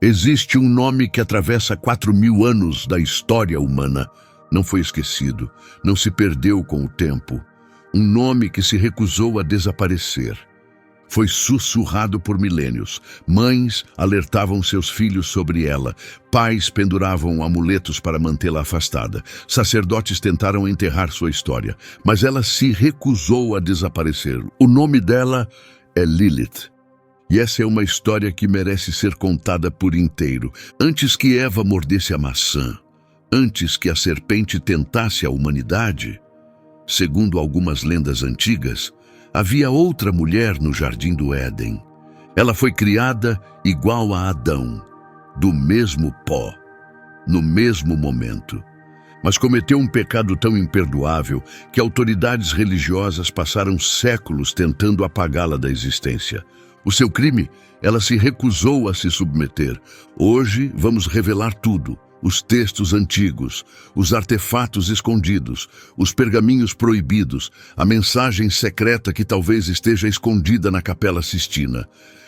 Existe um nome que atravessa 4.000 anos da história humana. Não foi esquecido, não se perdeu com o tempo. Um nome que se recusou a desaparecer. Foi sussurrado por milênios. Mães alertavam seus filhos sobre ela. Pais penduravam amuletos para mantê-la afastada. Sacerdotes tentaram enterrar sua história, mas ela se recusou a desaparecer. O nome dela é Lilith. E essa é uma história que merece ser contada por inteiro. Antes que Eva mordesse a maçã, antes que a serpente tentasse a humanidade, segundo algumas lendas antigas, havia outra mulher no jardim do Éden. Ela foi criada igual a Adão, do mesmo pó, no mesmo momento. Mas cometeu um pecado tão imperdoável que autoridades religiosas passaram séculos tentando apagá-la da existência. O seu crime, ela se recusou a se submeter. Hoje vamos revelar tudo. Os textos antigos, os artefatos escondidos, os pergaminhos proibidos, a mensagem secreta que talvez esteja escondida na Capela Sistina.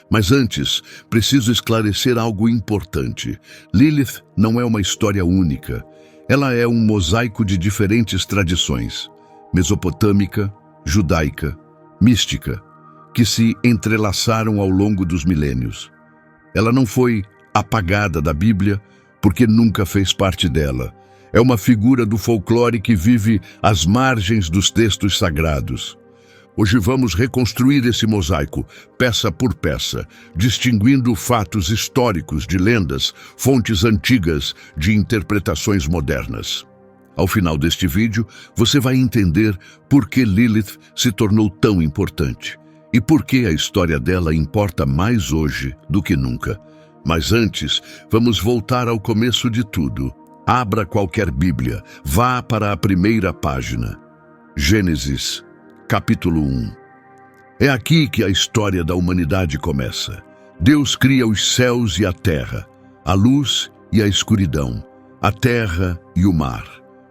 Mas antes, preciso esclarecer algo importante. Lilith não é uma história única. Ela é um mosaico de diferentes tradições, mesopotâmica, judaica, mística, que se entrelaçaram ao longo dos milênios. Ela não foi apagada da Bíblia porque nunca fez parte dela. É uma figura do folclore que vive às margens dos textos sagrados. Hoje vamos reconstruir esse mosaico, peça por peça, distinguindo fatos históricos de lendas, fontes antigas de interpretações modernas. Ao final deste vídeo, você vai entender por que Lilith se tornou tão importante e por que a história dela importa mais hoje do que nunca. Mas antes, vamos voltar ao começo de tudo. Abra qualquer Bíblia, vá para a primeira página. Gênesis, capítulo 1. É aqui que a história da humanidade começa. Deus cria os céus e a terra, a luz e a escuridão, a terra e o mar,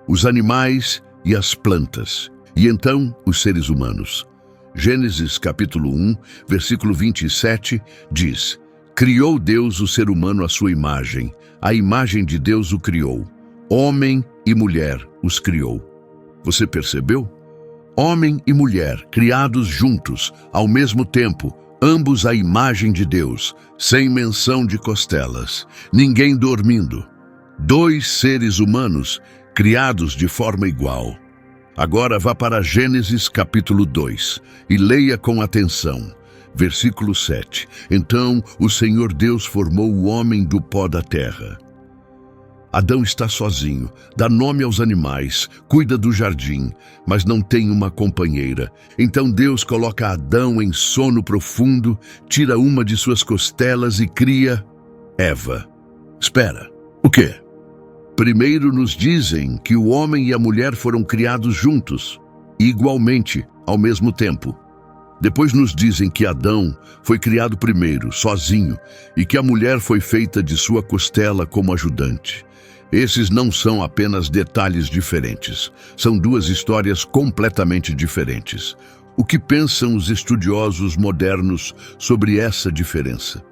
os animais e as plantas, e então os seres humanos. Gênesis capítulo 1, versículo 27 diz: Criou Deus o ser humano à sua imagem, a imagem de Deus o criou, homem e mulher os criou. Você percebeu? Homem e mulher, criados juntos, ao mesmo tempo, ambos à imagem de Deus, sem menção de costelas, ninguém dormindo. Dois seres humanos, criados de forma igual. Agora vá para Gênesis capítulo 2 e leia com atenção. Versículo 7. Então o Senhor Deus formou o homem do pó da terra. Adão está sozinho, dá nome aos animais, cuida do jardim, mas não tem uma companheira. Então Deus coloca Adão em sono profundo, tira uma de suas costelas e cria Eva. Espera, o quê? Primeiro nos dizem que o homem e a mulher foram criados juntos, igualmente, ao mesmo tempo. Depois nos dizem que Adão foi criado primeiro, sozinho, e que a mulher foi feita de sua costela como ajudante. Esses não são apenas detalhes diferentes, são duas histórias completamente diferentes. O que pensam os estudiosos modernos sobre essa diferença?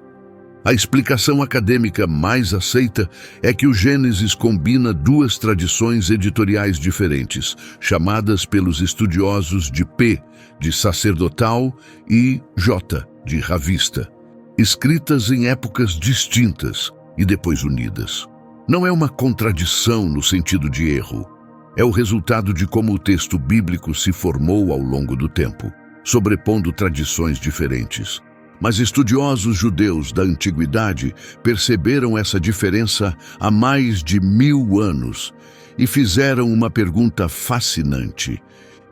A explicação acadêmica mais aceita é que o Gênesis combina duas tradições editoriais diferentes, chamadas pelos estudiosos de P, de sacerdotal, e J, de ravista, escritas em épocas distintas e depois unidas. Não é uma contradição no sentido de erro. É o resultado de como o texto bíblico se formou ao longo do tempo, sobrepondo tradições diferentes. Mas estudiosos judeus da antiguidade perceberam essa diferença há mais de 1000 anos e fizeram uma pergunta fascinante.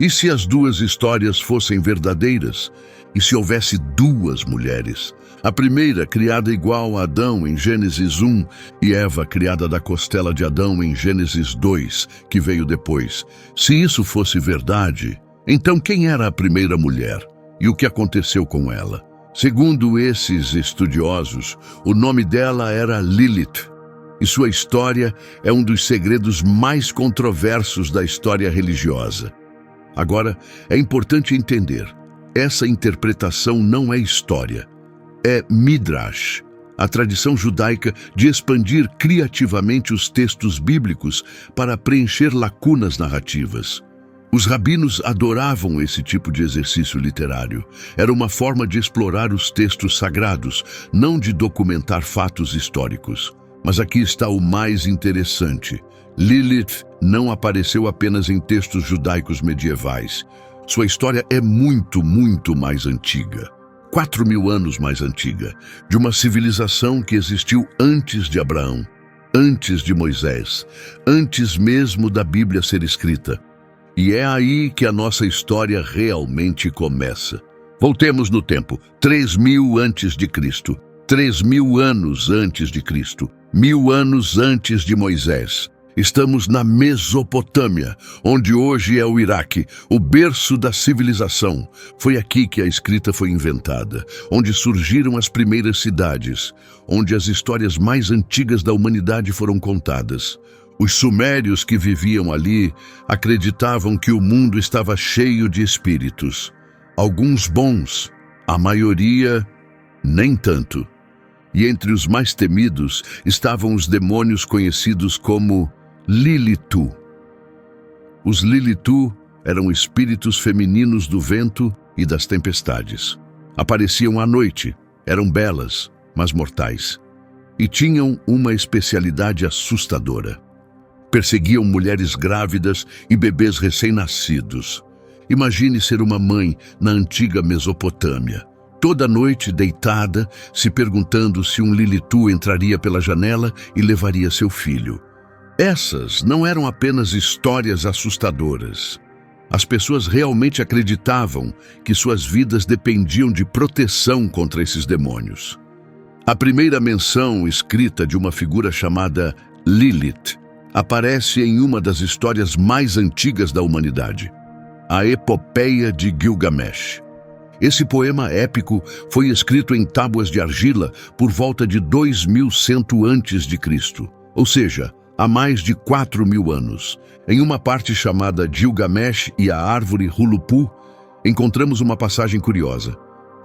E se as duas histórias fossem verdadeiras? E se houvesse duas mulheres? A primeira criada igual a Adão em Gênesis 1 e Eva criada da costela de Adão em Gênesis 2, que veio depois. Se isso fosse verdade, então quem era a primeira mulher? E o que aconteceu com ela? Segundo esses estudiosos, o nome dela era Lilith, e sua história é um dos segredos mais controversos da história religiosa. Agora, é importante entender, essa interpretação não é história, é Midrash, a tradição judaica de expandir criativamente os textos bíblicos para preencher lacunas narrativas. Os rabinos adoravam esse tipo de exercício literário. Era uma forma de explorar os textos sagrados, não de documentar fatos históricos. Mas aqui está o mais interessante. Lilith não apareceu apenas em textos judaicos medievais. Sua história é muito, muito mais antiga. 4.000 anos mais antiga, de uma civilização que existiu antes de Abraão, antes de Moisés, antes mesmo da Bíblia ser escrita. E é aí que a nossa história realmente começa. Voltemos no tempo, 3.000 antes de Cristo, 3.000 anos antes de Cristo, 1.000 anos antes de Moisés. Estamos na Mesopotâmia, onde hoje é o Iraque, o berço da civilização. Foi aqui que a escrita foi inventada, onde surgiram as primeiras cidades, onde as histórias mais antigas da humanidade foram contadas. Os sumérios que viviam ali acreditavam que o mundo estava cheio de espíritos. Alguns bons, a maioria nem tanto. E entre os mais temidos estavam os demônios conhecidos como Lilitu. Os Lilitu eram espíritos femininos do vento e das tempestades. Apareciam à noite, eram belas, mas mortais. E tinham uma especialidade assustadora. Perseguiam mulheres grávidas e bebês recém-nascidos. Imagine ser uma mãe na antiga Mesopotâmia, toda noite deitada, se perguntando se um Lilitu entraria pela janela e levaria seu filho. Essas não eram apenas histórias assustadoras. As pessoas realmente acreditavam que suas vidas dependiam de proteção contra esses demônios. A primeira menção escrita de uma figura chamada Lilith aparece em uma das histórias mais antigas da humanidade, a Epopeia de Gilgamesh. Esse poema épico foi escrito em tábuas de argila por volta de 2100 a.C., ou seja, há mais de 4.000 anos. Em uma parte chamada Gilgamesh e a árvore Hulupu, encontramos uma passagem curiosa.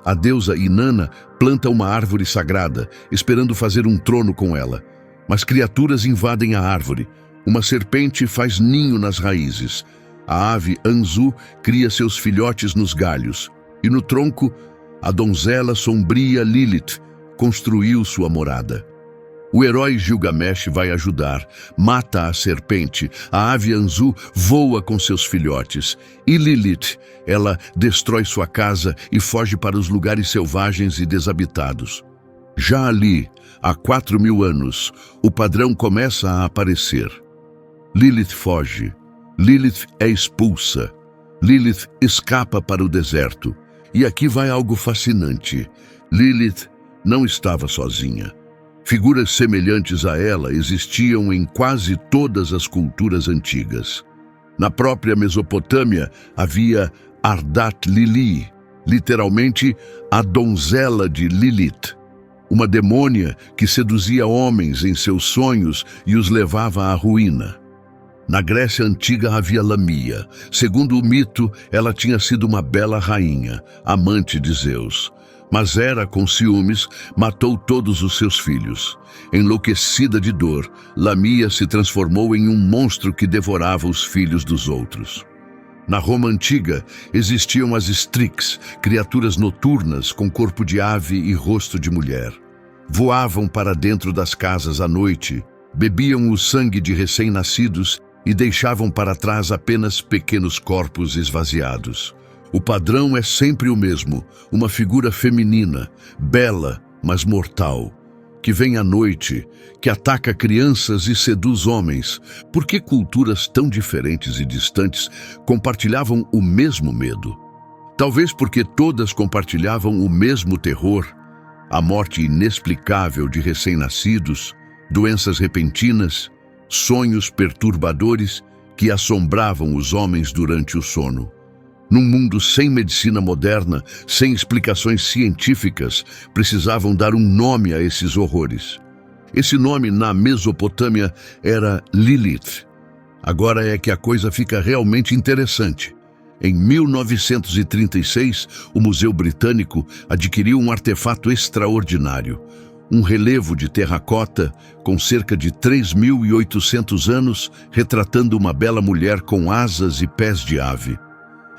A deusa Inanna planta uma árvore sagrada, esperando fazer um trono com ela. Mas criaturas invadem a árvore. Uma serpente faz ninho nas raízes. A ave Anzu cria seus filhotes nos galhos. E no tronco, a donzela sombria Lilith construiu sua morada. O herói Gilgamesh vai ajudar, mata a serpente, a ave Anzu voa com seus filhotes. E Lilith, ela destrói sua casa e foge para os lugares selvagens e desabitados. Já ali, há 4.000 anos, o padrão começa a aparecer. Lilith foge, Lilith é expulsa, Lilith escapa para o deserto. E aqui vai algo fascinante. Lilith não estava sozinha. Figuras semelhantes a ela existiam em quase todas as culturas antigas. Na própria Mesopotâmia havia Ardat Lili, literalmente a donzela de Lilith, uma demônia que seduzia homens em seus sonhos e os levava à ruína. Na Grécia Antiga havia Lamia. Segundo o mito, ela tinha sido uma bela rainha, amante de Zeus. Mas Hera, com ciúmes, matou todos os seus filhos. Enlouquecida de dor, Lamia se transformou em um monstro que devorava os filhos dos outros. Na Roma Antiga, existiam as Strix, criaturas noturnas com corpo de ave e rosto de mulher. Voavam para dentro das casas à noite, bebiam o sangue de recém-nascidos e deixavam para trás apenas pequenos corpos esvaziados. O padrão é sempre o mesmo, uma figura feminina, bela, mas mortal, que vem à noite, que ataca crianças e seduz homens. Por que culturas tão diferentes e distantes compartilhavam o mesmo medo? Talvez porque todas compartilhavam o mesmo terror, a morte inexplicável de recém-nascidos, doenças repentinas, sonhos perturbadores que assombravam os homens durante o sono. Num mundo sem medicina moderna, sem explicações científicas, precisavam dar um nome a esses horrores. Esse nome na Mesopotâmia era Lilith. Agora é que a coisa fica realmente interessante. Em 1936, o Museu Britânico adquiriu um artefato extraordinário, um relevo de terracota com cerca de 3.800 anos, retratando uma bela mulher com asas e pés de ave.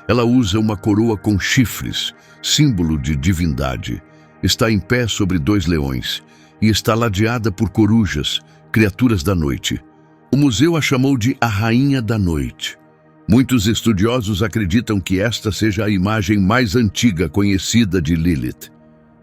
Ela usa uma coroa com chifres, símbolo de divindade. Está em pé sobre 2 leões e está ladeada por corujas, criaturas da noite. O museu a chamou de a Rainha da Noite. Muitos estudiosos acreditam que esta seja a imagem mais antiga conhecida de Lilith.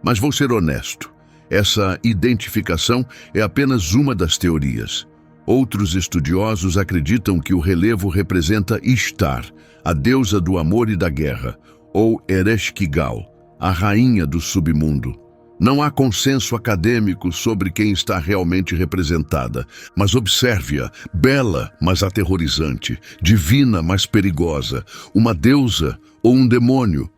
Mas vou ser honesto, essa identificação é apenas uma das teorias. Outros estudiosos acreditam que o relevo representa Ishtar, a deusa do amor e da guerra, ou Ereshkigal, a rainha do submundo. Não há consenso acadêmico sobre quem está realmente representada, mas observe-a, bela, mas aterrorizante, divina, mas perigosa, uma deusa ou um demônio.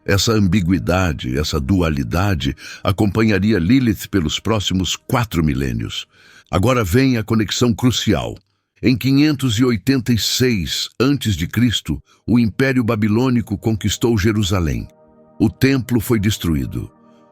Essa ambiguidade, essa dualidade, acompanharia Lilith pelos próximos 4 milênios. Agora vem a conexão crucial. Em 586 a.C., o Império Babilônico conquistou Jerusalém. O templo foi destruído.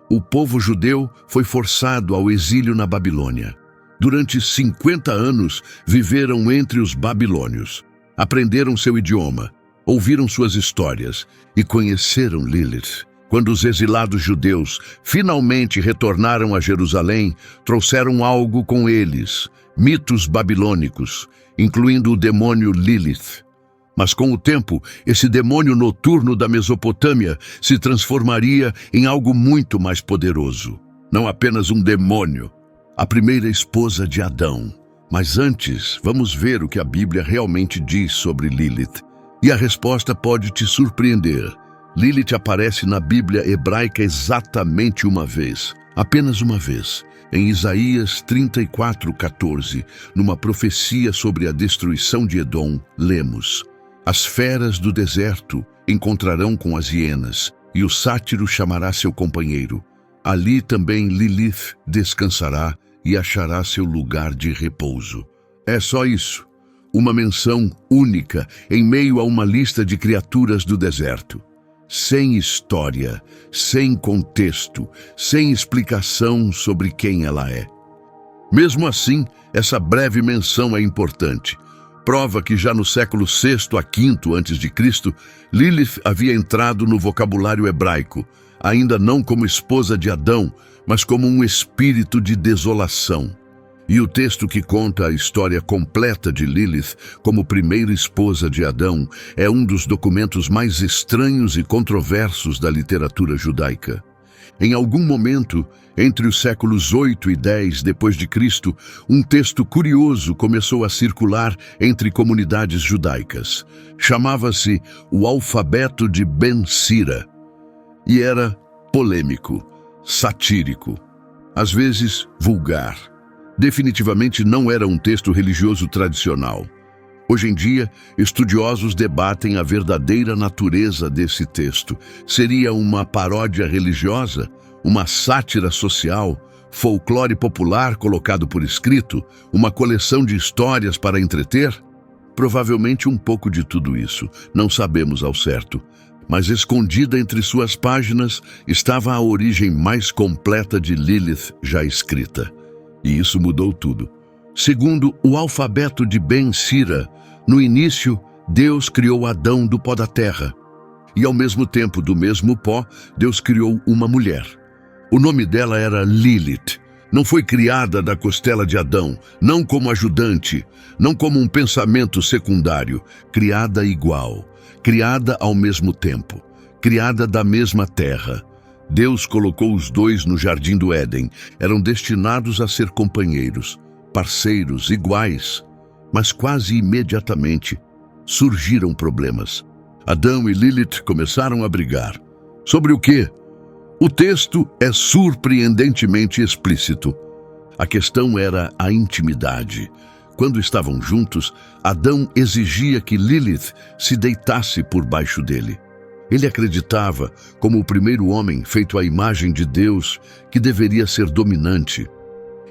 O povo judeu foi forçado ao exílio na Babilônia. Durante 50 anos, viveram entre os babilônios. Aprenderam seu idioma, ouviram suas histórias e conheceram Lilith. Quando os exilados judeus finalmente retornaram a Jerusalém, trouxeram algo com eles, mitos babilônicos, incluindo o demônio Lilith. Mas com o tempo, esse demônio noturno da Mesopotâmia se transformaria em algo muito mais poderoso. Não apenas um demônio, a primeira esposa de Adão. Mas antes, vamos ver o que a Bíblia realmente diz sobre Lilith. E a resposta pode te surpreender. Lilith aparece na Bíblia hebraica exatamente uma vez, apenas uma vez. Em Isaías 34:14, numa profecia sobre a destruição de Edom, lemos: as feras do deserto encontrarão com as hienas, e o sátiro chamará seu companheiro. Ali também Lilith descansará e achará seu lugar de repouso. É só isso, uma menção única em meio a uma lista de criaturas do deserto. Sem história, sem contexto, sem explicação sobre quem ela é. Mesmo assim, essa breve menção é importante. Prova que já no século VI a V a.C., Lilith havia entrado no vocabulário hebraico, ainda não como esposa de Adão, mas como um espírito de desolação. E o texto que conta a história completa de Lilith como primeira esposa de Adão é um dos documentos mais estranhos e controversos da literatura judaica. Em algum momento, entre os séculos 8 e 10 depois de Cristo, um texto curioso começou a circular entre comunidades judaicas. Chamava-se o Alfabeto de Ben Sira e era polêmico, satírico, às vezes vulgar. Definitivamente não era um texto religioso tradicional. Hoje em dia, estudiosos debatem a verdadeira natureza desse texto. Seria uma paródia religiosa? Uma sátira social? Folclore popular colocado por escrito? Uma coleção de histórias para entreter? Provavelmente um pouco de tudo isso. Não sabemos ao certo. Mas escondida entre suas páginas estava a origem mais completa de Lilith já escrita. E isso mudou tudo. Segundo o alfabeto de Ben Sira, no início, Deus criou Adão do pó da terra. E ao mesmo tempo, do mesmo pó, Deus criou uma mulher. O nome dela era Lilith. Não foi criada da costela de Adão, não como ajudante, não como um pensamento secundário. Criada igual, criada ao mesmo tempo, criada da mesma terra. Deus colocou os dois no jardim do Éden. Eram destinados a ser companheiros, parceiros, iguais. Mas quase imediatamente surgiram problemas. Adão e Lilith começaram a brigar. Sobre o quê? O texto é surpreendentemente explícito. A questão era a intimidade. Quando estavam juntos, Adão exigia que Lilith se deitasse por baixo dele. Ele acreditava, como o primeiro homem feito à imagem de Deus, que deveria ser dominante.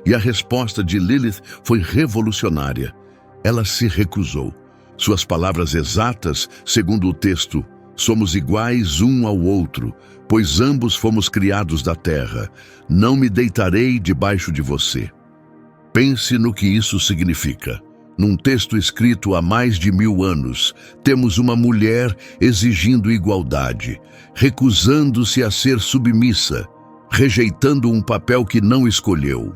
E a resposta de Lilith foi revolucionária. Ela se recusou. Suas palavras exatas, segundo o texto, Somos iguais um ao outro, pois ambos fomos criados da terra. Não me deitarei debaixo de você. Pense no que isso significa. Num texto escrito há mais de 1000 anos, temos uma mulher exigindo igualdade, recusando-se a ser submissa, rejeitando um papel que não escolheu.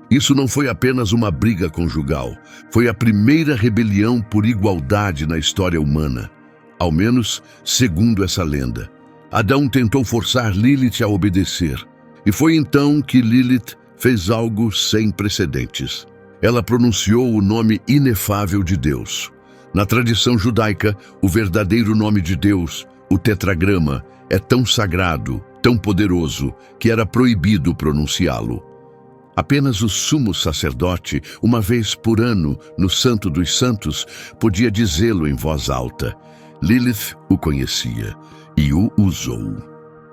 Isso não foi apenas uma briga conjugal, foi a primeira rebelião por igualdade na história humana, ao menos segundo essa lenda. Adão tentou forçar Lilith a obedecer, e foi então que Lilith fez algo sem precedentes. Ela pronunciou o nome inefável de Deus. Na tradição judaica, o verdadeiro nome de Deus, o tetragrama, é tão sagrado, tão poderoso, que era proibido pronunciá-lo. Apenas o sumo sacerdote, uma vez por ano, no Santo dos Santos, podia dizê-lo em voz alta. Lilith o conhecia e o usou.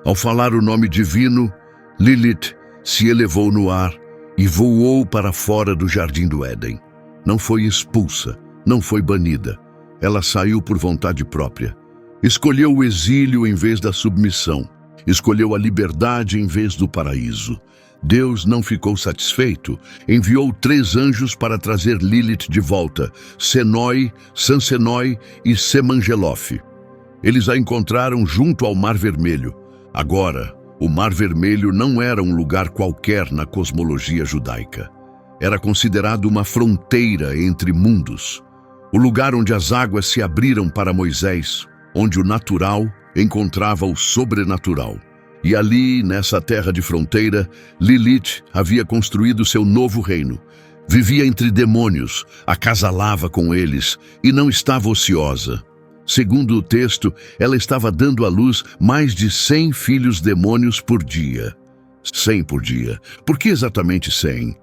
Ao falar o nome divino, Lilith se elevou no ar e voou para fora do jardim do Éden. Não foi expulsa, não foi banida. Ela saiu por vontade própria. Escolheu o exílio em vez da submissão. Escolheu a liberdade em vez do paraíso. Deus não ficou satisfeito. Enviou 3 anjos para trazer Lilith de volta, Senói, Sansenói e Semangelof. Eles a encontraram junto ao Mar Vermelho. Agora, o Mar Vermelho não era um lugar qualquer na cosmologia judaica. Era considerado uma fronteira entre mundos. O lugar onde as águas se abriram para Moisés, onde o natural encontrava o sobrenatural. E ali, nessa terra de fronteira, Lilith havia construído seu novo reino. Vivia entre demônios, acasalava com eles e não estava ociosa. Segundo o texto, ela estava dando à luz mais de 100 filhos demônios por dia. 100 por dia. Por que exatamente 100?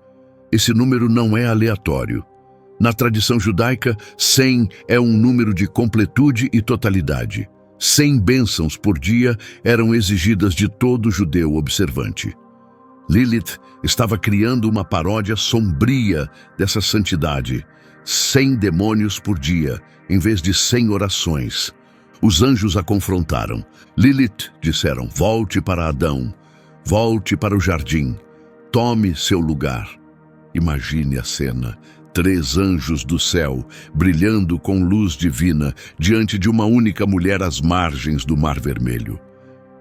Esse número não é aleatório. Na tradição judaica, 100 é um número de completude e totalidade. 100 bênçãos por dia eram exigidas de todo judeu observante. Lilith estava criando uma paródia sombria dessa santidade. 100 demônios por dia, em vez de 100 orações. Os anjos a confrontaram. Lilith, disseram, volte para Adão, volte para o jardim, tome seu lugar. Imagine a cena. 3 anjos do céu, brilhando com luz divina, diante de uma única mulher às margens do Mar Vermelho.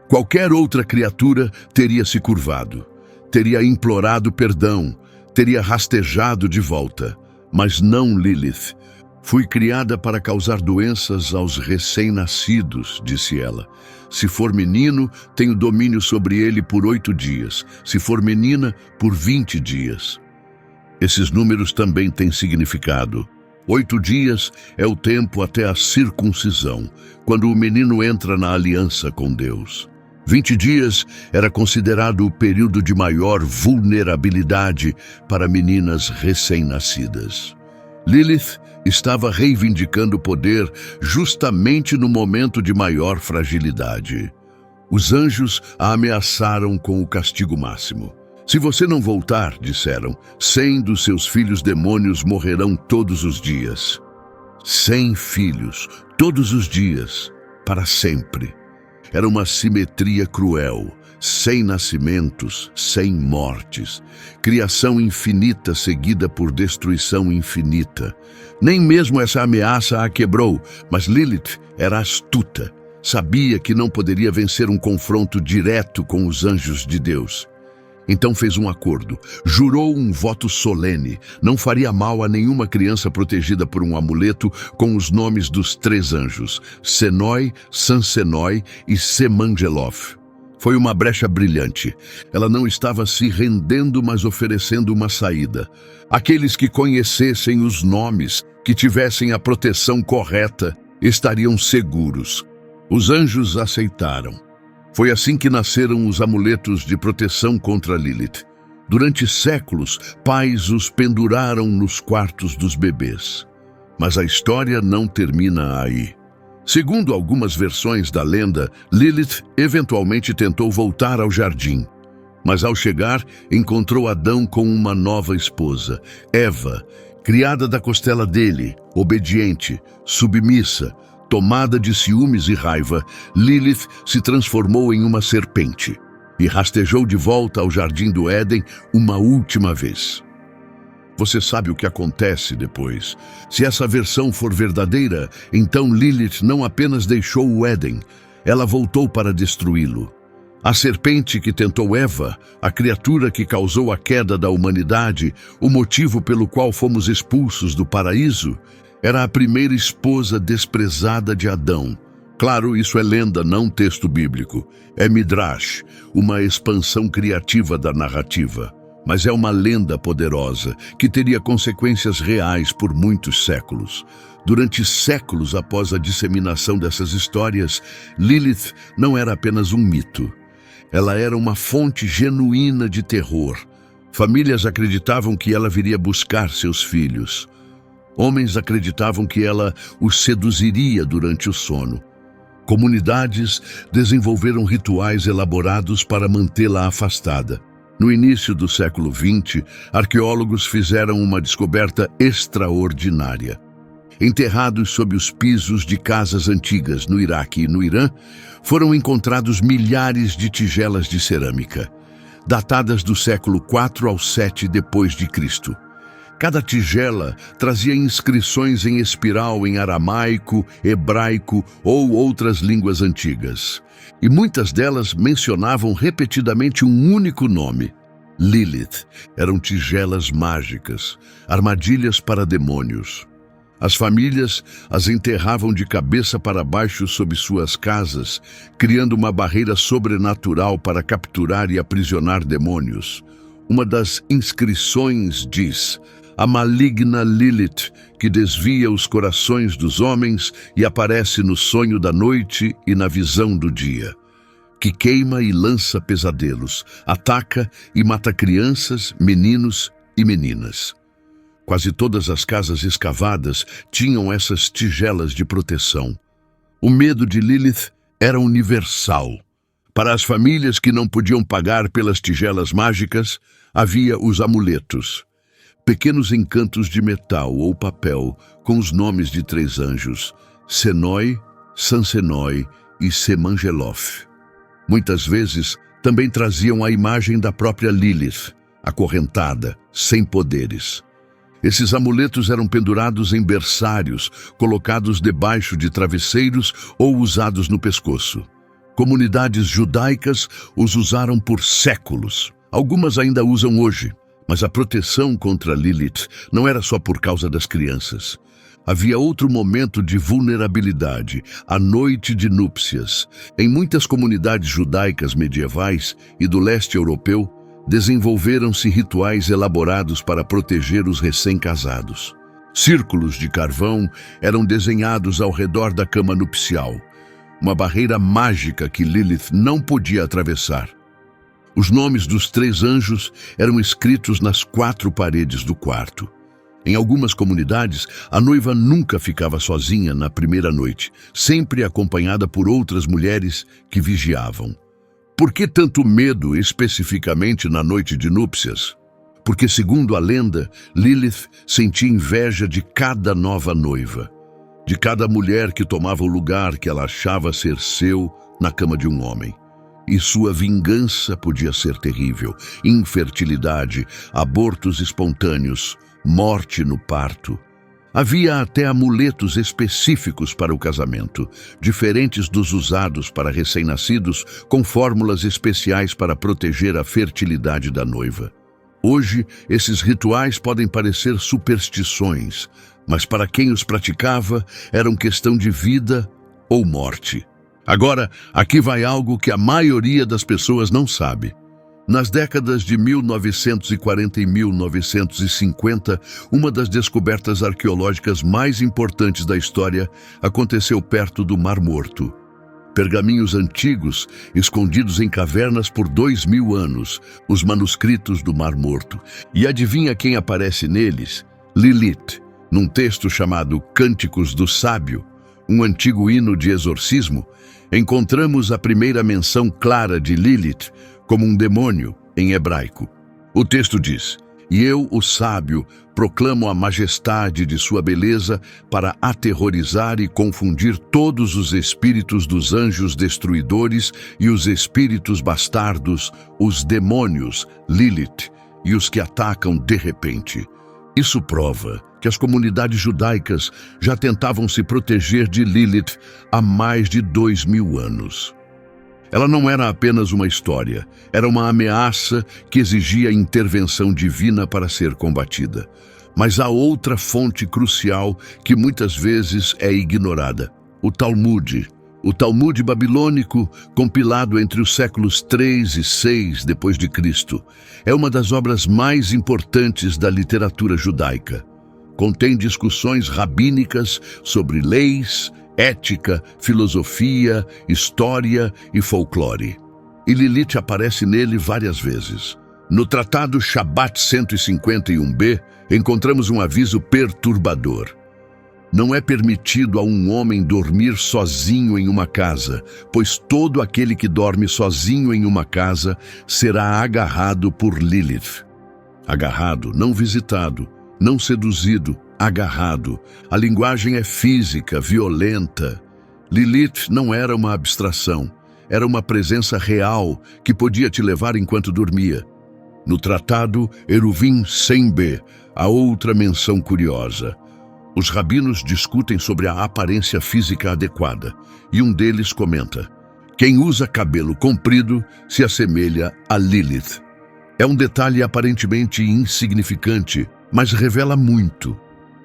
Qualquer outra criatura teria se curvado, teria implorado perdão, teria rastejado de volta, mas não Lilith. Fui criada para causar doenças aos recém-nascidos, disse ela. Se for menino, tenho domínio sobre ele por 8 dias, se for menina, por 20 dias. Esses números também têm significado. 8 dias é o tempo até a circuncisão, quando o menino entra na aliança com Deus. 20 dias era considerado o período de maior vulnerabilidade para meninas recém-nascidas. Lilith estava reivindicando poder justamente no momento de maior fragilidade. Os anjos a ameaçaram com o castigo máximo. Se você não voltar, disseram, 100 dos seus filhos demônios morrerão todos os dias. 100 filhos, todos os dias, para sempre. Era uma simetria cruel. 100 nascimentos, 100 mortes. Criação infinita seguida por destruição infinita. Nem mesmo essa ameaça a quebrou, mas Lilith era astuta. Sabia que não poderia vencer um confronto direto com os anjos de Deus. Então fez um acordo, jurou um voto solene, não faria mal a nenhuma criança protegida por um amuleto com os nomes dos 3 anjos, Senói, Sansenói e Semangelof. Foi uma brecha brilhante. Ela não estava se rendendo, mas oferecendo uma saída. Aqueles que conhecessem os nomes, que tivessem a proteção correta, estariam seguros. Os anjos aceitaram. Foi assim que nasceram os amuletos de proteção contra Lilith. Durante séculos, pais os penduraram nos quartos dos bebês. Mas a história não termina aí. Segundo algumas versões da lenda, Lilith eventualmente tentou voltar ao jardim. Mas ao chegar, encontrou Adão com uma nova esposa, Eva, criada da costela dele, obediente, submissa, Tomada de ciúmes e raiva, Lilith se transformou em uma serpente e rastejou de volta ao jardim do Éden uma última vez. Você sabe o que acontece depois. Se essa versão for verdadeira, então Lilith não apenas deixou o Éden, ela voltou para destruí-lo. A serpente que tentou Eva, a criatura que causou a queda da humanidade, o motivo pelo qual fomos expulsos do paraíso, era a primeira esposa desprezada de Adão. Claro, isso é lenda, não texto bíblico. É Midrash, uma expansão criativa da narrativa. Mas é uma lenda poderosa que teria consequências reais por muitos séculos. Durante séculos após a disseminação dessas histórias, Lilith não era apenas um mito. Ela era uma fonte genuína de terror. Famílias acreditavam que ela viria buscar seus filhos. Homens acreditavam que ela os seduziria durante o sono. Comunidades desenvolveram rituais elaborados para mantê-la afastada. No início do século XX, arqueólogos fizeram uma descoberta extraordinária. Enterrados sob os pisos de casas antigas no Iraque e no Irã, foram encontrados milhares de tigelas de cerâmica, datadas do século IV ao VII depois de Cristo. Cada tigela trazia inscrições em espiral em aramaico, hebraico ou outras línguas antigas. E muitas delas mencionavam repetidamente um único nome: Lilith. Eram tigelas mágicas, armadilhas para demônios. As famílias as enterravam de cabeça para baixo sob suas casas, criando uma barreira sobrenatural para capturar e aprisionar demônios. Uma das inscrições diz: a maligna Lilith, que desvia os corações dos homens e aparece no sonho da noite e na visão do dia, que queima e lança pesadelos, ataca e mata crianças, meninos e meninas. Quase todas as casas escavadas tinham essas tigelas de proteção. O medo de Lilith era universal. Para as famílias que não podiam pagar pelas tigelas mágicas, havia os amuletos. Pequenos encantos de metal ou papel com os nomes de 3 anjos, Senoi, Sansenoi e Semangelof. Muitas vezes também traziam a imagem da própria Lilith, acorrentada, sem poderes. Esses amuletos eram pendurados em berçários, colocados debaixo de travesseiros ou usados no pescoço. Comunidades judaicas os usaram por séculos. Algumas ainda usam hoje. Mas a proteção contra Lilith não era só por causa das crianças. Havia outro momento de vulnerabilidade, a noite de núpcias. Em muitas comunidades judaicas medievais e do leste europeu, desenvolveram-se rituais elaborados para proteger os recém-casados. Círculos de carvão eram desenhados ao redor da cama nupcial, uma barreira mágica que Lilith não podia atravessar. Os nomes dos 3 anjos eram escritos nas 4 paredes do quarto. Em algumas comunidades, a noiva nunca ficava sozinha na primeira noite, sempre acompanhada por outras mulheres que vigiavam. Por que tanto medo especificamente na noite de núpcias? Porque, segundo a lenda, Lilith sentia inveja de cada nova noiva, de cada mulher que tomava o lugar que ela achava ser seu na cama de um homem. E sua vingança podia ser terrível: infertilidade, abortos espontâneos, morte no parto. Havia até amuletos específicos para o casamento, diferentes dos usados para recém-nascidos, com fórmulas especiais para proteger a fertilidade da noiva. Hoje, esses rituais podem parecer superstições, mas para quem os praticava, eram questão de vida ou morte. Agora, aqui vai algo que a maioria das pessoas não sabe. Nas décadas de 1940 e 1950, uma das descobertas arqueológicas mais importantes da história aconteceu perto do Mar Morto. Pergaminhos antigos, escondidos em cavernas por 2000 anos, os manuscritos do Mar Morto. E adivinha quem aparece neles? Lilith, num texto chamado Cânticos do Sábio, um antigo hino de exorcismo. Encontramos a primeira menção clara de Lilith como um demônio em hebraico. O texto diz: E eu, o sábio, proclamo a majestade de sua beleza para aterrorizar e confundir todos os espíritos dos anjos destruidores e os espíritos bastardos, os demônios, Lilith, e os que atacam de repente. Isso prova que as comunidades judaicas já tentavam se proteger de Lilith há mais de 2000 anos. Ela não era apenas uma história, era uma ameaça que exigia intervenção divina para ser combatida. Mas há outra fonte crucial que muitas vezes é ignorada: o Talmud. O Talmud babilônico, compilado entre os séculos 3 e 6 depois de Cristo, é uma das obras mais importantes da literatura judaica. Contém discussões rabínicas sobre leis, ética, filosofia, história e folclore. E Lilith aparece nele várias vezes. No Tratado Shabat 151b, encontramos um aviso perturbador. Não é permitido a um homem dormir sozinho em uma casa, pois todo aquele que dorme sozinho em uma casa será agarrado por Lilith. Agarrado, não visitado, não seduzido, agarrado. A linguagem é física, violenta. Lilith não era uma abstração, era uma presença real que podia te levar enquanto dormia. No Tratado Eruvin 100b, há outra menção curiosa. Os rabinos discutem sobre a aparência física adequada, e um deles comenta: quem usa cabelo comprido se assemelha a Lilith. É um detalhe aparentemente insignificante, mas revela muito.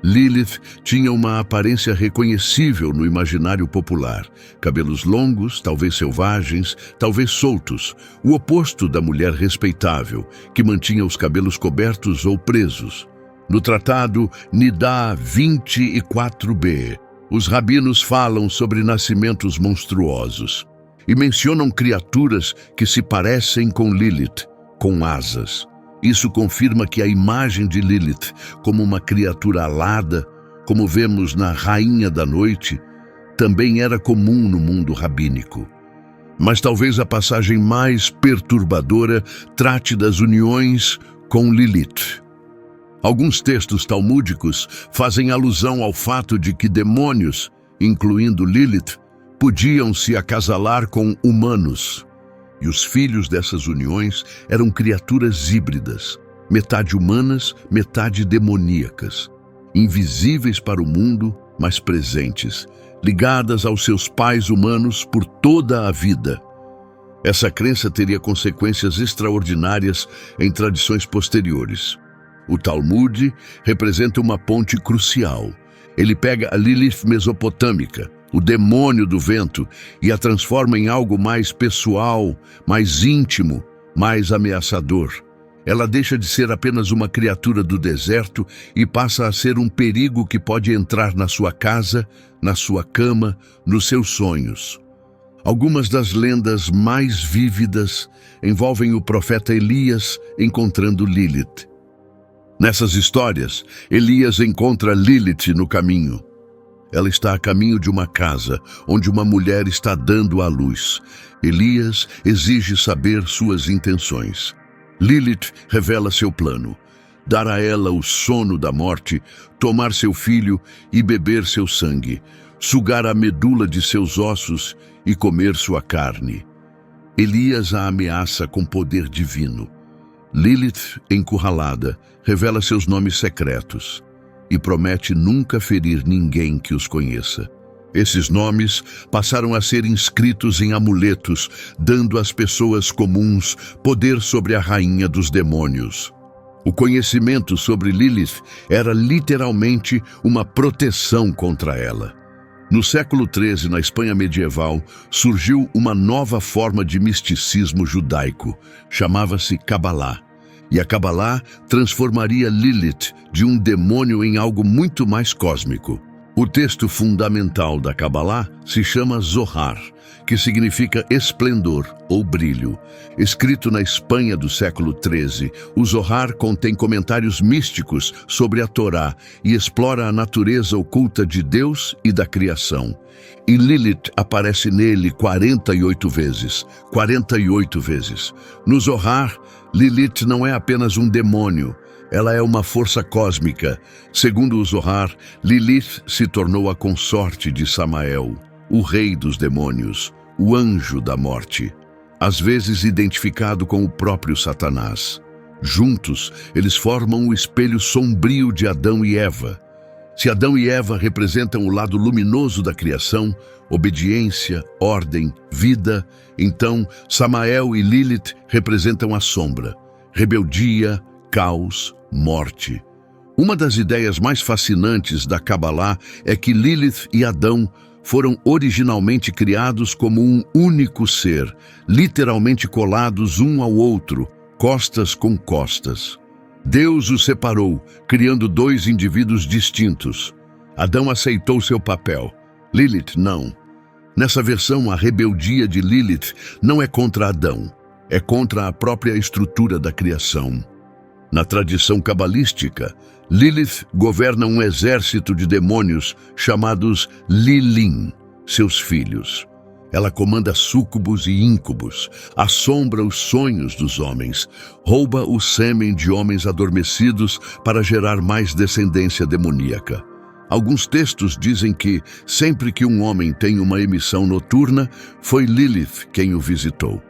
Lilith tinha uma aparência reconhecível no imaginário popular. Cabelos longos, talvez selvagens, talvez soltos, o oposto da mulher respeitável, que mantinha os cabelos cobertos ou presos. No Tratado Nidá 24b, os rabinos falam sobre nascimentos monstruosos e mencionam criaturas que se parecem com Lilith, com asas. Isso confirma que a imagem de Lilith como uma criatura alada, como vemos na Rainha da Noite, também era comum no mundo rabínico. Mas talvez a passagem mais perturbadora trate das uniões com Lilith. Alguns textos talmúdicos fazem alusão ao fato de que demônios, incluindo Lilith, podiam se acasalar com humanos. E os filhos dessas uniões eram criaturas híbridas, metade humanas, metade demoníacas, invisíveis para o mundo, mas presentes, ligadas aos seus pais humanos por toda a vida. Essa crença teria consequências extraordinárias em tradições posteriores. O Talmud representa uma ponte crucial. Ele pega a Lilith mesopotâmica, o demônio do vento, e a transforma em algo mais pessoal, mais íntimo, mais ameaçador. Ela deixa de ser apenas uma criatura do deserto e passa a ser um perigo que pode entrar na sua casa, na sua cama, nos seus sonhos. Algumas das lendas mais vívidas envolvem o profeta Elias encontrando Lilith. Nessas histórias, Elias encontra Lilith no caminho. Ela está a caminho de uma casa, onde uma mulher está dando à luz. Elias exige saber suas intenções. Lilith revela seu plano: dar a ela o sono da morte, tomar seu filho e beber seu sangue, sugar a medula de seus ossos e comer sua carne. Elias a ameaça com poder divino. Lilith, encurralada, revela seus nomes secretos e promete nunca ferir ninguém que os conheça. Esses nomes passaram a ser inscritos em amuletos, dando às pessoas comuns poder sobre a rainha dos demônios. O conhecimento sobre Lilith era literalmente uma proteção contra ela. No século XIII, na Espanha medieval, surgiu uma nova forma de misticismo judaico. Chamava-se Cabalá. E a Cabalá transformaria Lilith de um demônio em algo muito mais cósmico. O texto fundamental da Cabalá se chama Zohar, que significa esplendor ou brilho. Escrito na Espanha do século XIII, o Zohar contém comentários místicos sobre a Torá e explora a natureza oculta de Deus e da criação. E Lilith aparece nele 48 vezes. 48 vezes. No Zohar, Lilith não é apenas um demônio, Ela é uma força cósmica. Segundo o Zohar, Lilith se tornou a consorte de Samael, o rei dos demônios, o anjo da morte, às vezes identificado com o próprio Satanás. Juntos, eles formam o espelho sombrio de Adão e Eva. Se Adão e Eva representam o lado luminoso da criação, obediência, ordem, vida, então Samael e Lilith representam a sombra, rebeldia, caos, morte. Uma das ideias mais fascinantes da Cabalá é que Lilith e Adão foram originalmente criados como um único ser, literalmente colados um ao outro, costas com costas. Deus os separou, criando dois indivíduos distintos. Adão aceitou seu papel, Lilith não. Nessa versão, a rebeldia de Lilith não é contra Adão, é contra a própria estrutura da criação. Na tradição cabalística, Lilith governa um exército de demônios chamados Lilim, seus filhos. Ela comanda súcubos e íncubos, assombra os sonhos dos homens, rouba o sêmen de homens adormecidos para gerar mais descendência demoníaca. Alguns textos dizem que, sempre que um homem tem uma emissão noturna, foi Lilith quem o visitou.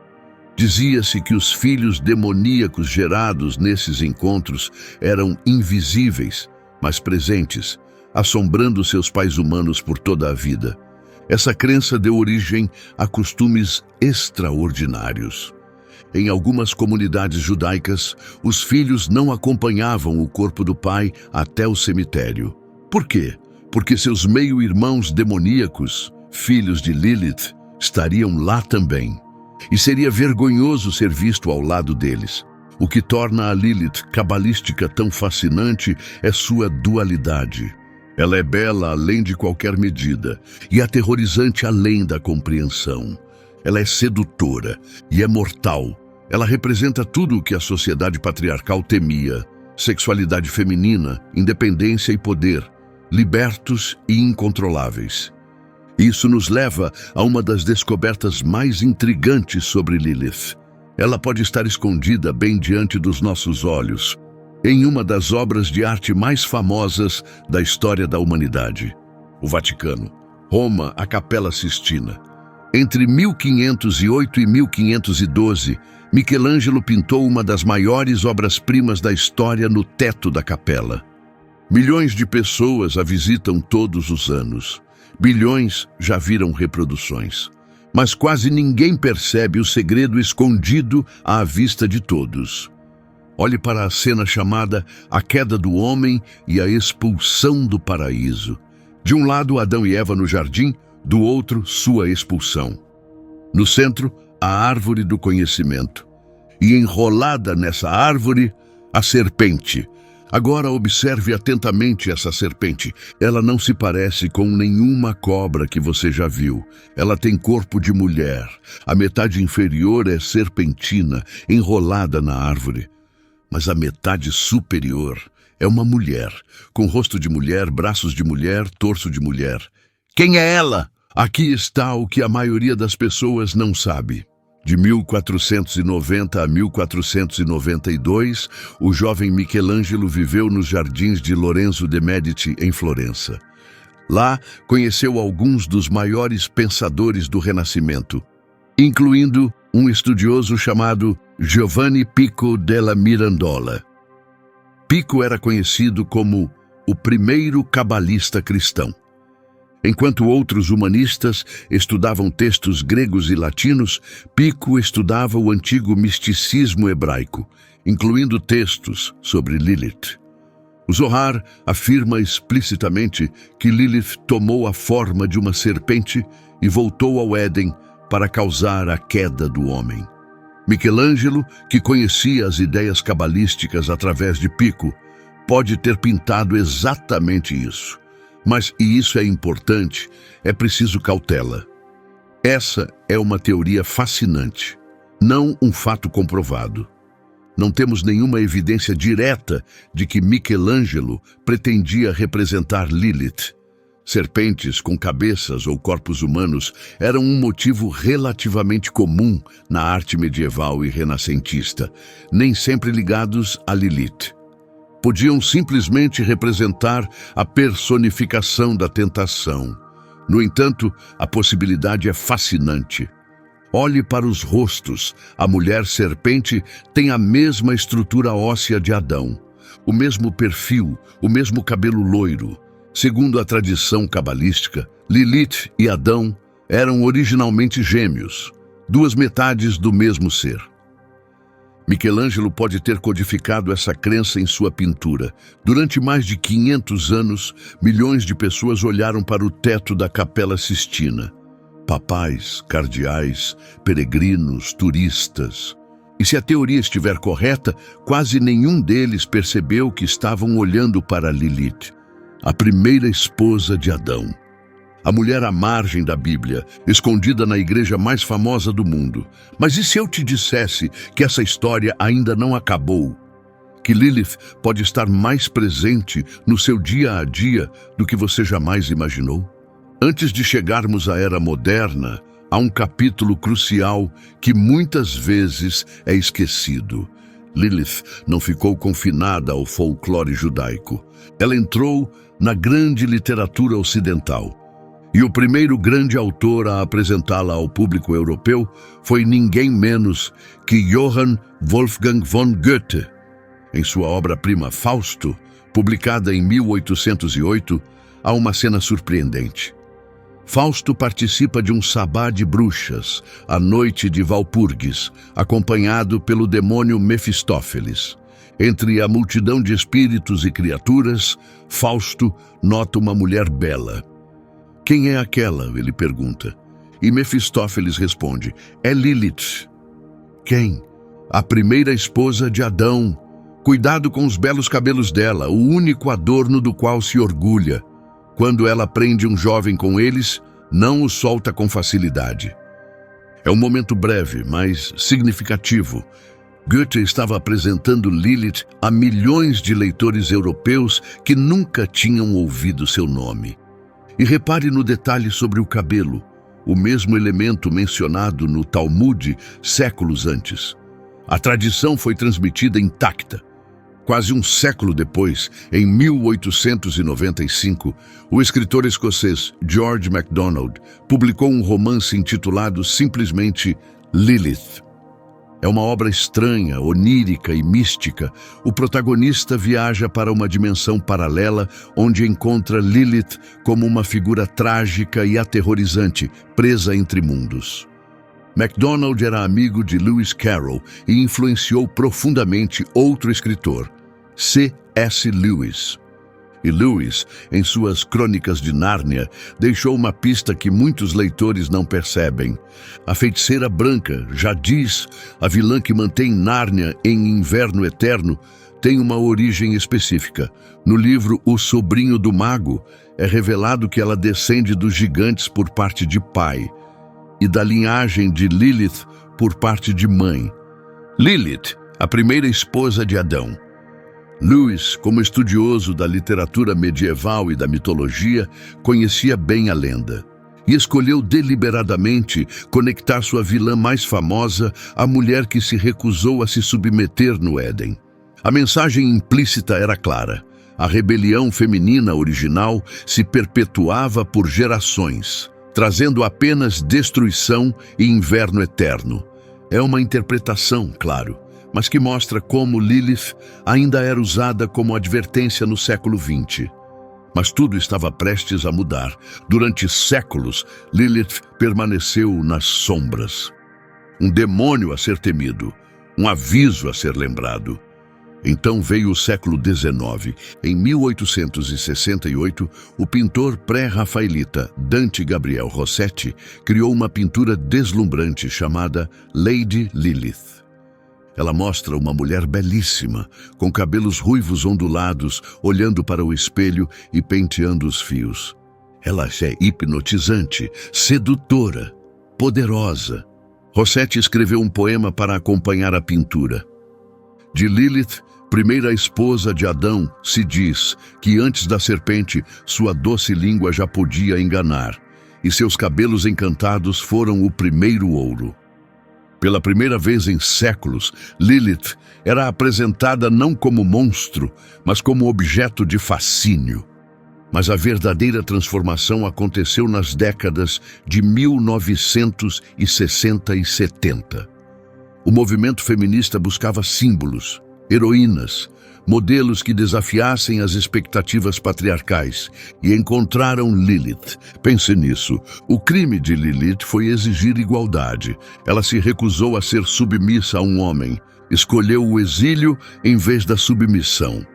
Dizia-se que os filhos demoníacos gerados nesses encontros eram invisíveis, mas presentes, assombrando seus pais humanos por toda a vida. Essa crença deu origem a costumes extraordinários. Em algumas comunidades judaicas, os filhos não acompanhavam o corpo do pai até o cemitério. Por quê? Porque seus meio-irmãos demoníacos, filhos de Lilith, estariam lá também. E seria vergonhoso ser visto ao lado deles. O que torna a Lilith cabalística tão fascinante é sua dualidade. Ela é bela além de qualquer medida e aterrorizante além da compreensão. Ela é sedutora e é mortal. Ela representa tudo o que a sociedade patriarcal temia: sexualidade feminina, independência e poder, libertos e incontroláveis. Isso nos leva a uma das descobertas mais intrigantes sobre Lilith. Ela pode estar escondida bem diante dos nossos olhos, em uma das obras de arte mais famosas da história da humanidade: o Vaticano, Roma, a Capela Sistina. Entre 1508 e 1512, Michelangelo pintou uma das maiores obras-primas da história no teto da capela. Milhões de pessoas a visitam todos os anos. Bilhões já viram reproduções. Mas quase ninguém percebe o segredo escondido à vista de todos. Olhe para a cena chamada A Queda do Homem e a Expulsão do Paraíso. De um lado, Adão e Eva no jardim, do outro, sua expulsão. No centro, a árvore do conhecimento. E enrolada nessa árvore, a serpente. Agora observe atentamente essa serpente. Ela não se parece com nenhuma cobra que você já viu. Ela tem corpo de mulher. A metade inferior é serpentina, enrolada na árvore. Mas a metade superior é uma mulher, com rosto de mulher, braços de mulher, torso de mulher. Quem é ela? Aqui está o que a maioria das pessoas não sabe. De 1490 a 1492, o jovem Michelangelo viveu nos jardins de Lorenzo de Medici, em Florença. Lá, conheceu alguns dos maiores pensadores do Renascimento, incluindo um estudioso chamado Giovanni Pico della Mirandola. Pico era conhecido como o primeiro cabalista cristão. Enquanto outros humanistas estudavam textos gregos e latinos, Pico estudava o antigo misticismo hebraico, incluindo textos sobre Lilith. O Zohar afirma explicitamente que Lilith tomou a forma de uma serpente e voltou ao Éden para causar a queda do homem. Michelangelo, que conhecia as ideias cabalísticas através de Pico, pode ter pintado exatamente isso. Mas, e isso é importante, é preciso cautela. Essa é uma teoria fascinante, não um fato comprovado. Não temos nenhuma evidência direta de que Michelangelo pretendia representar Lilith. Serpentes com cabeças ou corpos humanos eram um motivo relativamente comum na arte medieval e renascentista, nem sempre ligados a Lilith. Podiam simplesmente representar a personificação da tentação. No entanto, a possibilidade é fascinante. Olhe para os rostos. A mulher serpente tem a mesma estrutura óssea de Adão, o mesmo perfil, o mesmo cabelo loiro. Segundo a tradição cabalística, Lilith e Adão eram originalmente gêmeos, duas metades do mesmo ser. Michelangelo pode ter codificado essa crença em sua pintura. Durante mais de 500 anos, milhões de pessoas olharam para o teto da Capela Sistina. Papais, cardeais, peregrinos, turistas. E se a teoria estiver correta, quase nenhum deles percebeu que estavam olhando para Lilith, a primeira esposa de Adão. A mulher à margem da Bíblia, escondida na igreja mais famosa do mundo. Mas e se eu te dissesse que essa história ainda não acabou? Que Lilith pode estar mais presente no seu dia a dia do que você jamais imaginou? Antes de chegarmos à era moderna, há um capítulo crucial que muitas vezes é esquecido. Lilith não ficou confinada ao folclore judaico. Ela entrou na grande literatura ocidental. E o primeiro grande autor a apresentá-la ao público europeu foi ninguém menos que Johann Wolfgang von Goethe. Em sua obra-prima Fausto, publicada em 1808, há uma cena surpreendente. Fausto participa de um sabá de bruxas, a noite de Walpurgis, acompanhado pelo demônio Mefistófeles. Entre a multidão de espíritos e criaturas, Fausto nota uma mulher bela. Quem é aquela? Ele pergunta. E Mefistófeles responde, é Lilith. Quem? A primeira esposa de Adão. Cuidado com os belos cabelos dela, o único adorno do qual se orgulha. Quando ela prende um jovem com eles, não o solta com facilidade. É um momento breve, mas significativo. Goethe estava apresentando Lilith a milhões de leitores europeus que nunca tinham ouvido seu nome. E repare no detalhe sobre o cabelo, o mesmo elemento mencionado no Talmud séculos antes. A tradição foi transmitida intacta. Quase um século depois, em 1895, o escritor escocês George MacDonald publicou um romance intitulado simplesmente Lilith. É uma obra estranha, onírica e mística. O protagonista viaja para uma dimensão paralela onde encontra Lilith como uma figura trágica e aterrorizante, presa entre mundos. MacDonald era amigo de Lewis Carroll e influenciou profundamente outro escritor, C.S. Lewis. E Lewis, em suas Crônicas de Nárnia, deixou uma pista que muitos leitores não percebem. A feiticeira branca, Jadis, a vilã que mantém Nárnia em inverno eterno, tem uma origem específica. No livro O Sobrinho do Mago, é revelado que ela descende dos gigantes por parte de pai e da linhagem de Lilith por parte de mãe. Lilith, a primeira esposa de Adão. Lewis, como estudioso da literatura medieval e da mitologia, conhecia bem a lenda e escolheu deliberadamente conectar sua vilã mais famosa à mulher que se recusou a se submeter no Éden. A mensagem implícita era clara. A rebelião feminina original se perpetuava por gerações, trazendo apenas destruição e inverno eterno. É uma interpretação, claro, mas que mostra como Lilith ainda era usada como advertência no século XX. Mas tudo estava prestes a mudar. Durante séculos, Lilith permaneceu nas sombras. Um demônio a ser temido, um aviso a ser lembrado. Então veio o século XIX. Em 1868, o pintor pré-rafaelita Dante Gabriel Rossetti criou uma pintura deslumbrante chamada Lady Lilith. Ela mostra uma mulher belíssima, com cabelos ruivos ondulados, olhando para o espelho e penteando os fios. Ela é hipnotizante, sedutora, poderosa. Rossetti escreveu um poema para acompanhar a pintura. De Lilith, primeira esposa de Adão, se diz que antes da serpente, sua doce língua já podia enganar, e seus cabelos encantados foram o primeiro ouro. Pela primeira vez em séculos, Lilith era apresentada não como monstro, mas como objeto de fascínio. Mas a verdadeira transformação aconteceu nas décadas de 1960 e 70. O movimento feminista buscava símbolos, heroínas, modelos que desafiassem as expectativas patriarcais, e encontraram Lilith. Pense nisso. O crime de Lilith foi exigir igualdade. Ela se recusou a ser submissa a um homem. Escolheu o exílio em vez da submissão.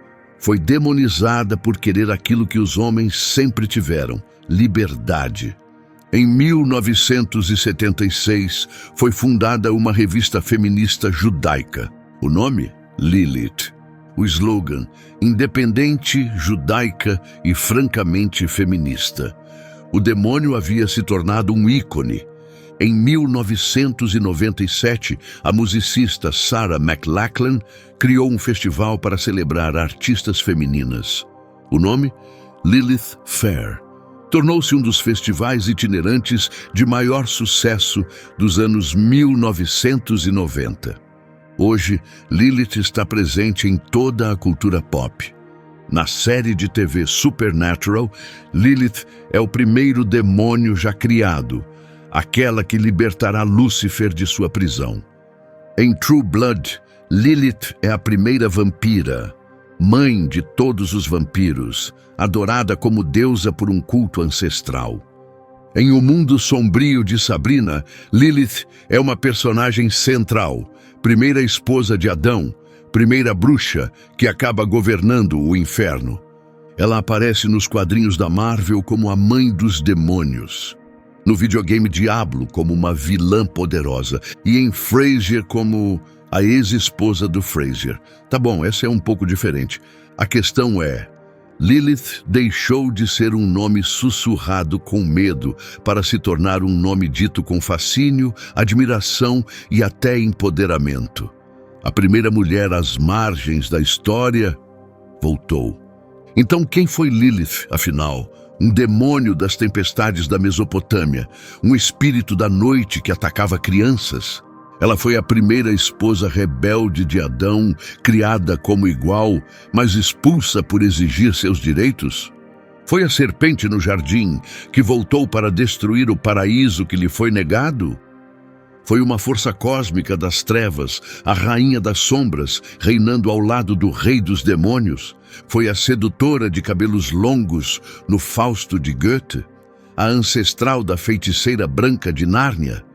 Foi demonizada por querer aquilo que os homens sempre tiveram: liberdade. Em 1976, foi fundada uma revista feminista judaica. O nome? Lilith. O slogan: independente, judaica e francamente feminista. O demônio havia se tornado um ícone. Em 1997, a musicista Sarah McLachlan criou um festival para celebrar artistas femininas. O nome? Lilith Fair. Tornou-se um dos festivais itinerantes de maior sucesso dos anos 1990. Hoje, Lilith está presente em toda a cultura pop. Na série de TV Supernatural, Lilith é o primeiro demônio já criado, aquela que libertará Lúcifer de sua prisão. Em True Blood, Lilith é a primeira vampira, mãe de todos os vampiros, adorada como deusa por um culto ancestral. Em O Mundo Sombrio de Sabrina, Lilith é uma personagem central, primeira esposa de Adão, primeira bruxa que acaba governando o inferno. Ela aparece nos quadrinhos da Marvel como a mãe dos demônios, no videogame Diablo como uma vilã poderosa e em Frasier como a ex-esposa do Frasier. Tá bom, essa é um pouco diferente. A questão é: Lilith deixou de ser um nome sussurrado com medo para se tornar um nome dito com fascínio, admiração e até empoderamento. A primeira mulher às margens da história voltou. Então quem foi Lilith, afinal? Um demônio das tempestades da Mesopotâmia, um espírito da noite que atacava crianças? Ela foi a primeira esposa rebelde de Adão, criada como igual, mas expulsa por exigir seus direitos? Foi a serpente no jardim que voltou para destruir o paraíso que lhe foi negado? Foi uma força cósmica das trevas, a rainha das sombras, reinando ao lado do rei dos demônios? Foi a sedutora de cabelos longos no Fausto de Goethe? A ancestral da feiticeira branca de Nárnia?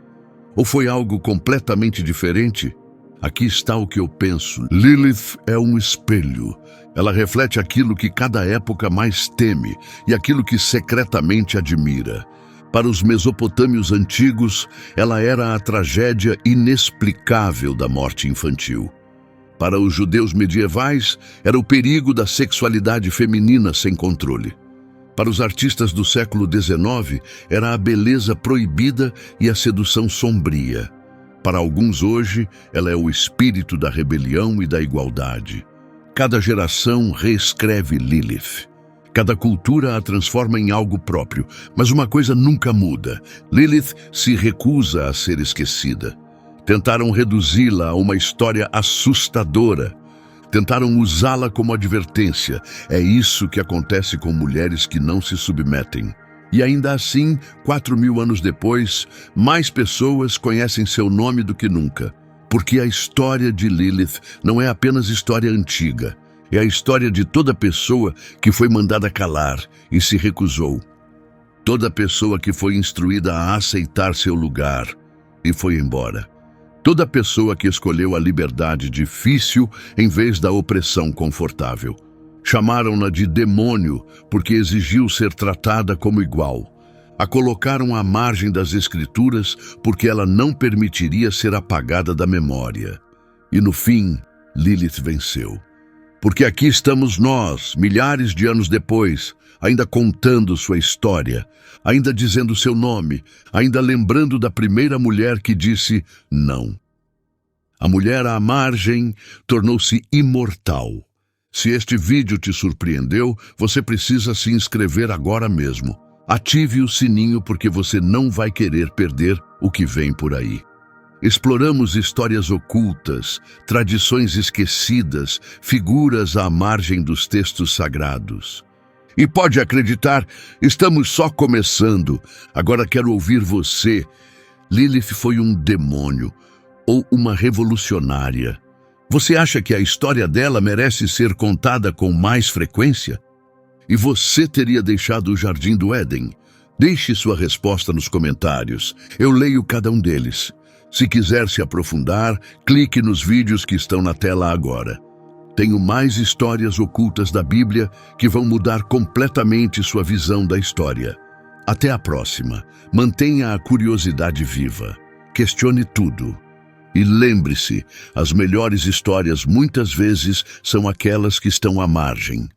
Ou foi algo completamente diferente? Aqui está o que eu penso. Lilith é um espelho. Ela reflete aquilo que cada época mais teme e aquilo que secretamente admira. Para os mesopotâmios antigos, ela era a tragédia inexplicável da morte infantil. Para os judeus medievais, era o perigo da sexualidade feminina sem controle. Para os artistas do século XIX, era a beleza proibida e a sedução sombria. Para alguns hoje, ela é o espírito da rebelião e da igualdade. Cada geração reescreve Lilith. Cada cultura a transforma em algo próprio, mas uma coisa nunca muda: Lilith se recusa a ser esquecida. Tentaram reduzi-la a uma história assustadora. Tentaram usá-la como advertência. É isso que acontece com mulheres que não se submetem. E ainda assim, 4.000 anos depois, mais pessoas conhecem seu nome do que nunca. Porque a história de Lilith não é apenas história antiga. É a história de toda pessoa que foi mandada calar e se recusou. Toda pessoa que foi instruída a aceitar seu lugar e foi embora. Toda pessoa que escolheu a liberdade difícil em vez da opressão confortável. Chamaram-na de demônio porque exigiu ser tratada como igual. A colocaram à margem das escrituras porque ela não permitiria ser apagada da memória. E no fim, Lilith venceu. Porque aqui estamos nós, milhares de anos depois, ainda contando sua história, ainda dizendo seu nome, ainda lembrando da primeira mulher que disse não. A mulher à margem tornou-se imortal. Se este vídeo te surpreendeu, você precisa se inscrever agora mesmo. Ative o sininho porque você não vai querer perder o que vem por aí. Exploramos histórias ocultas, tradições esquecidas, figuras à margem dos textos sagrados. E pode acreditar, estamos só começando. Agora quero ouvir você. Lilith foi um demônio ou uma revolucionária? Você acha que a história dela merece ser contada com mais frequência? E você teria deixado o Jardim do Éden? Deixe sua resposta nos comentários. Eu leio cada um deles. Se quiser se aprofundar, clique nos vídeos que estão na tela agora. Tenho mais histórias ocultas da Bíblia que vão mudar completamente sua visão da história. Até a próxima. Mantenha a curiosidade viva. Questione tudo. E lembre-se, as melhores histórias muitas vezes são aquelas que estão à margem.